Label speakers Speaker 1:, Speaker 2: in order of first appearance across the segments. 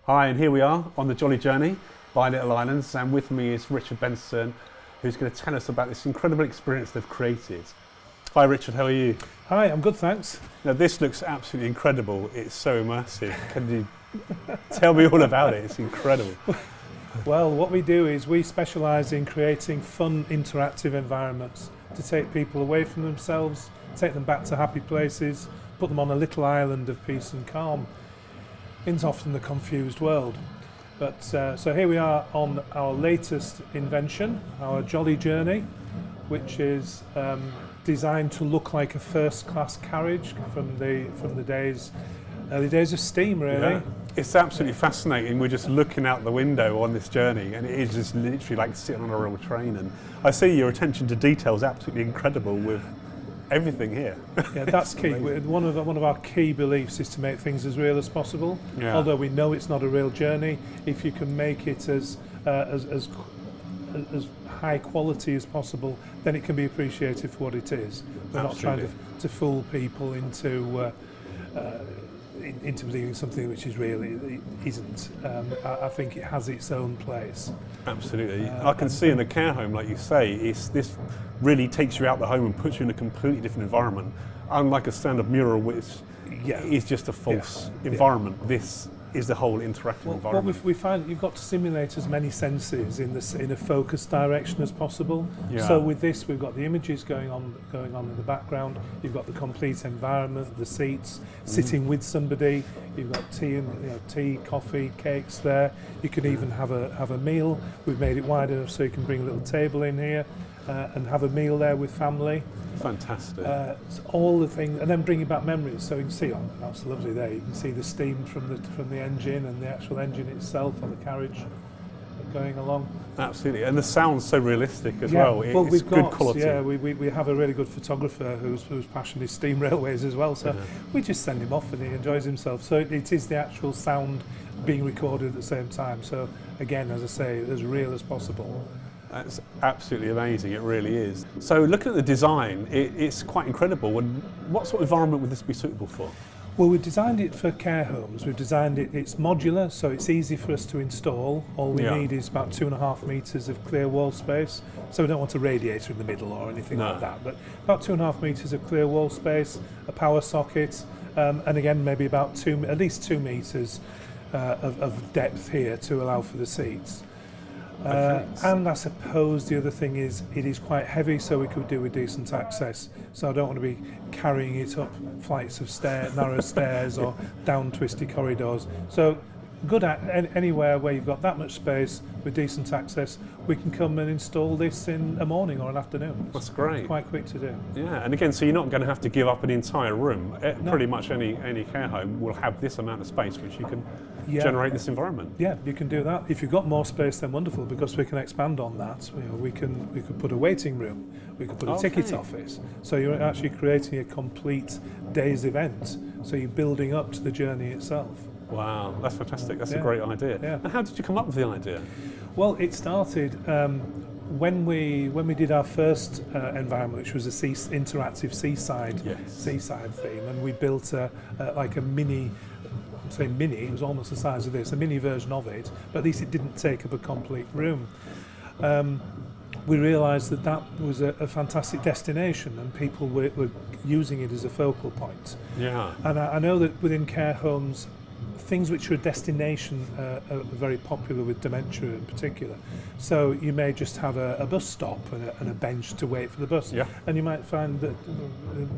Speaker 1: Hi, and here we are on the Jolly Journey by Little Islands, and with me is Richard Benson, who's going to tell us about this incredible experience they've created. Hi Richard, how are you?
Speaker 2: Hi, I'm good, thanks.
Speaker 1: Now this looks absolutely incredible. It's so immersive. Can you tell me all about it? It's incredible.
Speaker 2: Well, what we do is we specialise in creating fun, interactive environments to take people away from themselves, take them back to happy places, put them on a little island of peace and calm in often the confused world. But so here we are on our latest invention, our Jolly Journey, which is designed to look like a first-class carriage from the early days of steam, really.
Speaker 1: Yeah. It's absolutely fascinating. We're just looking out the window on this journey, and it is just literally like sitting on a real train. And I see your attention to detail is absolutely incredible with everything here.
Speaker 2: Yeah, that's key. One of our key beliefs is to make things as real as possible.
Speaker 1: Yeah.
Speaker 2: Although we know it's not a real journey, if you can make it as high quality as possible, then it can be appreciated for what it is. We're not trying to fool people into believing something which is real. It isn't. I think it has its own place.
Speaker 1: Absolutely. I can see in the care home, like you say, this really takes you out the home and puts you in a completely different environment. Unlike a standard mural, which is just a false environment, this is the whole interactive environment.
Speaker 2: What we find, you've got to simulate as many senses in a focused direction as possible.
Speaker 1: Yeah.
Speaker 2: So with this, we've got the images going on in the background. You've got the complete environment, the seats, sitting with somebody. You've got tea, coffee, cakes there. You can even have a meal. We've made it wide enough so you can bring a little table in here and have a meal there with family.
Speaker 1: Fantastic.
Speaker 2: All the things, and then bringing back memories. So you can see, that's lovely there. You can see the steam from the engine and the actual engine itself on the carriage going along.
Speaker 1: Absolutely, and the sound's so realistic as well. It's good quality.
Speaker 2: Yeah, we have a really good photographer whose passion is steam railways as well. So we just send him off and he enjoys himself. So it is the actual sound being recorded at the same time. So again, as I say, as real as possible.
Speaker 1: That's absolutely amazing, it really is. So looking at the design, it's quite incredible. And what sort of environment would this be suitable for?
Speaker 2: Well, we've designed it for care homes. We've designed it, it's modular, so it's easy for us to install. All we need is about 2.5 metres of clear wall space. So we don't want a radiator in the middle or anything like that. But about 2.5 metres of clear wall space, a power socket, and again, maybe about at least 2 metres of depth here to allow for the seats. And I suppose the other thing is it is quite heavy, so we could do with decent access. So I don't want to be carrying it up flights of narrow stairs or down twisty corridors. So good at anywhere where you've got that much space with decent access, we can come and install this in a morning or an afternoon.
Speaker 1: That's great.
Speaker 2: It's quite quick to do.
Speaker 1: Yeah, and again, so you're not going to have to give up an entire room. Pretty much any care home will have this amount of space which you can generate this environment.
Speaker 2: Yeah, you can do that. If you've got more space, then wonderful, because we can expand on that. We could put a waiting room, we could put a ticket office. So you're actually creating a complete day's event. So you're building up to the journey itself.
Speaker 1: Wow, that's fantastic. That's a great idea.
Speaker 2: Yeah.
Speaker 1: And how did you come up with the idea?
Speaker 2: Well, it started when we did our first environment, which was a interactive seaside theme, and we built like a mini. Say mini, it was almost the size of this, a mini version of it, but at least it didn't take up a complete room. We realised that was a fantastic destination and people were using it as a focal point. Yeah. And I know that within care homes, things which are a destination are very popular with dementia in particular. So you may just have a bus stop and a bench to wait for the bus. Yeah. And you might find that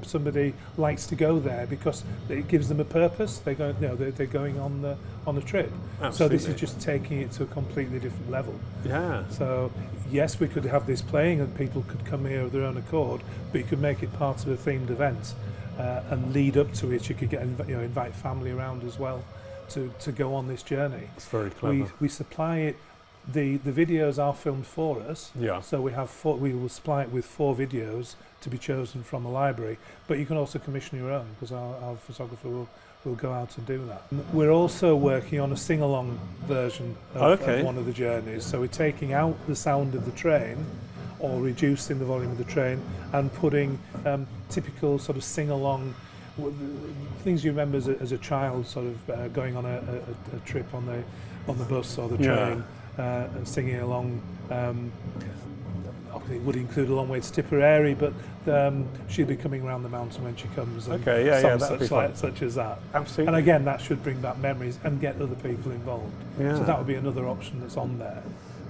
Speaker 2: somebody likes to go there because it gives them a purpose. They're going on a trip. Absolutely. So this is just taking it to a completely different level. Yeah. So yes, we could have this playing and people could come here of their own accord, but you could make it part of a themed event and lead up to it. You could invite family around as well to go on this journey. It's very clever. We supply it. The videos are filmed for us. Yeah. So we will supply it with 4 videos to be chosen from a library. But you can also commission your own because our photographer will go out and do that. We're also working on a sing-along version of one of the journeys. So we're taking out the sound of the train or reducing the volume of the train and putting typical sort of sing-along things you remember as a child, sort of going on a trip on the bus or the train, singing along. Obviously, it would include a long way to Tipperary, but she'll be coming around the mountain when she comes. And songs such as that.
Speaker 1: Absolutely.
Speaker 2: And again, that should bring back memories and get other people involved.
Speaker 1: Yeah.
Speaker 2: So that would be another option that's on there.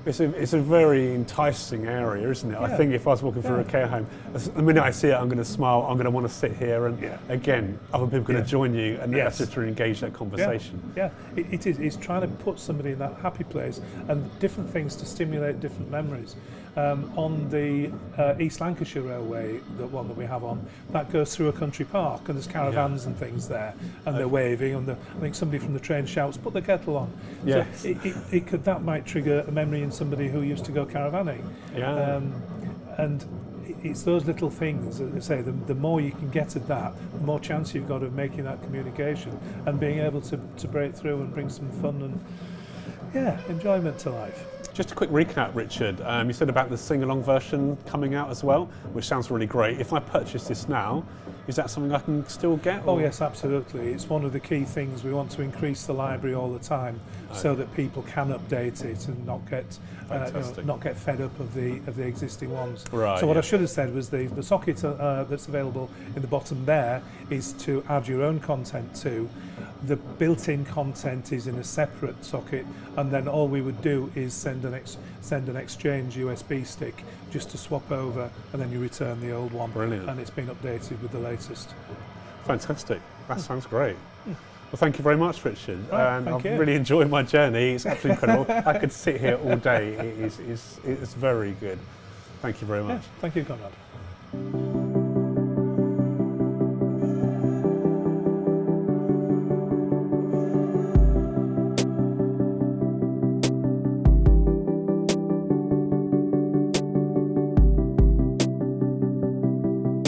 Speaker 1: It's a very enticing area, isn't it?
Speaker 2: Yeah.
Speaker 1: I think if I was walking through a care home, the minute I see it, I'm going to smile, I'm going to want to sit here, and again, other people are going to join you, and that's just to engage that conversation.
Speaker 2: Yeah, it is. It's trying to put somebody in that happy place and different things to stimulate different memories. On the East Lancashire Railway, the one that we have on, that goes through a country park, and there's caravans and things there, and they're waving, and I think somebody from the train shouts, "Put the kettle on."
Speaker 1: Yes.
Speaker 2: So that might trigger a memory in somebody who used to go caravanning.
Speaker 1: Yeah.
Speaker 2: And it's those little things, as I say, the more you can get at that, the more chance you've got of making that communication and being able to break through and bring some fun and enjoyment to life.
Speaker 1: Just a quick recap, Richard. You said about the sing-along version coming out as well, which sounds really great. If I purchase this now, is that something I can still get?
Speaker 2: Oh yes, absolutely. It's one of the key things. We want to increase the library all the time, so that people can update it and not get fed up of the existing ones.
Speaker 1: Right,
Speaker 2: so what I should have said was the socket that's available in the bottom there is to add your own content to. The built-in content is in a separate socket, and then all we would do is send an exchange USB stick just to swap over, and then you return the old one.
Speaker 1: Brilliant.
Speaker 2: And it's been updated with the latest.
Speaker 1: Fantastic. That sounds great. Well, thank you very much, Richard. And I've
Speaker 2: you.
Speaker 1: really enjoyed my journey. It's absolutely incredible. I could sit here all day. It's very good. Thank you very much.
Speaker 2: Yeah, thank you, Conrad.